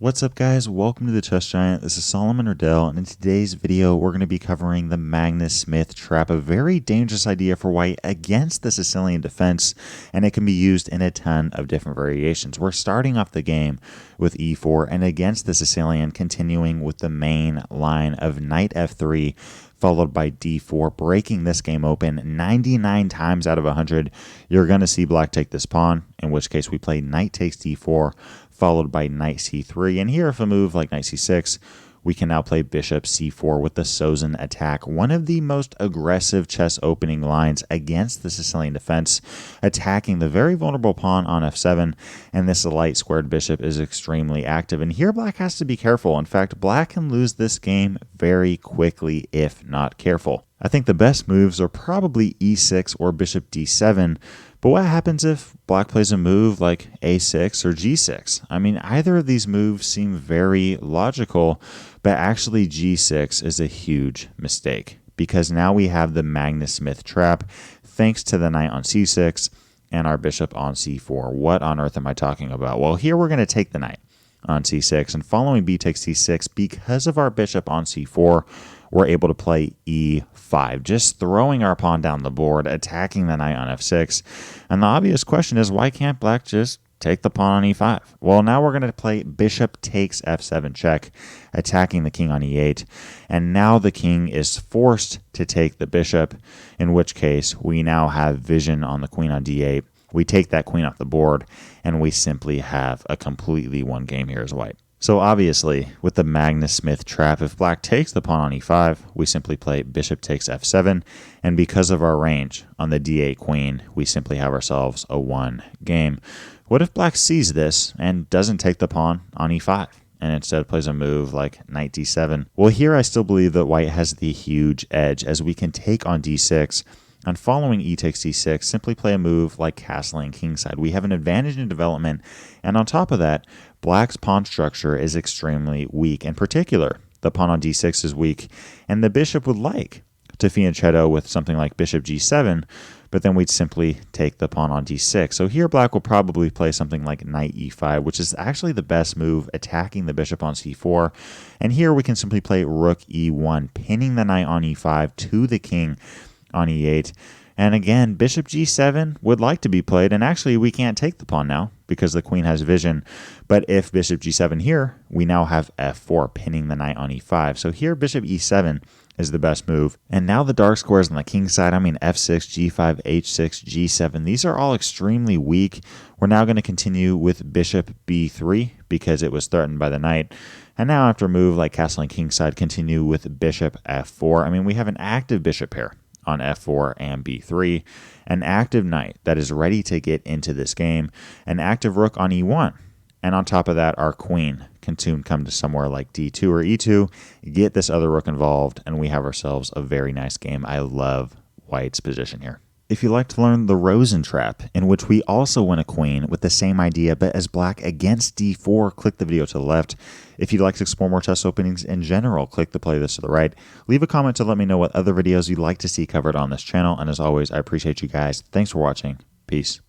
What's up, guys? Welcome to the Chess Giant. This is Solomon Riddell, and in today's video we're going to be covering the Magnus Smith Trap, a very dangerous idea for white against the Sicilian Defense, and it can be used in a ton of different variations. We're starting off the game with e4 and against the Sicilian, continuing with the main line of knight f3 followed by d4, breaking this game open 99 times out of 100. You're going to see black take this pawn, in which case we play knight takes d4 followed by knight c3. And here, if a move like knight c6, we can now play bishop c4 with the Sozin Attack, one of the most aggressive chess opening lines against the Sicilian Defense, attacking the very vulnerable pawn on f7, and this light squared bishop is extremely active. And here black has to be careful. In fact, black can lose this game very quickly if not careful. I think the best moves are probably e6 or bishop d7, but what happens if black plays a move like a6 or g6? I mean, either of these moves seem very logical, but actually g6 is a huge mistake because now we have the Magnus Smith Trap thanks to the knight on c6 and our bishop on c4. What on earth am I talking about? Well, here we're going to take the knight on c6, and following b takes c6, because of our bishop on c4, we're able to play e5, just throwing our pawn down the board, attacking the knight on f6. And the obvious question is, why can't black just take the pawn on e5? Well, now we're going to play bishop takes f7 check, attacking the king on e8. And now the king is forced to take the bishop, in which case we now have vision on the queen on d8. We take that queen off the board, and we simply have a completely won game here as white. So obviously, with the Magnus Smith Trap, if black takes the pawn on e5, we simply play bishop takes f7, and because of our range on the d8 queen, we simply have ourselves a won game. What if black sees this and doesn't take the pawn on e5, and instead plays a move like knight d7? Well, here I still believe that white has the huge edge, as we can take on d6, and following e takes d6, simply play a move like castling kingside. We have an advantage in development, and on top of that, black's pawn structure is extremely weak. In particular, the pawn on d6 is weak, and the bishop would like to fianchetto with something like bishop g7, but then we'd simply take the pawn on d6. So here black will probably play something like knight e5, which is actually the best move, attacking the bishop on c4. And here we can simply play rook e1, pinning the knight on e5 to the king on e8. And again, bishop g7 would like to be played, and actually we can't take the pawn now because the queen has vision. But if bishop g7 here, we now have f4, pinning the knight on e5. So here bishop e7 is the best move. And now the dark squares on the king side, I mean f6, g5, h6, g7, these are all extremely weak. We're now going to continue with bishop b3 because it was threatened by the knight. And now after a move like castling kingside, continue with bishop f4. I mean, we have an active bishop pair on f4 and b3, an active knight that is ready to get into this game, an active rook on e1, and on top of that, our queen can soon come to somewhere like d2 or e2, get this other rook involved, and we have ourselves a very nice game. I love white's position here. If you'd like to learn the Sozin Trap, in which we also win a queen with the same idea, but as black against d4, click the video to the left. If you'd like to explore more chess openings in general, click the playlist to the right. Leave a comment to let me know what other videos you'd like to see covered on this channel. And as always, I appreciate you guys. Thanks for watching. Peace.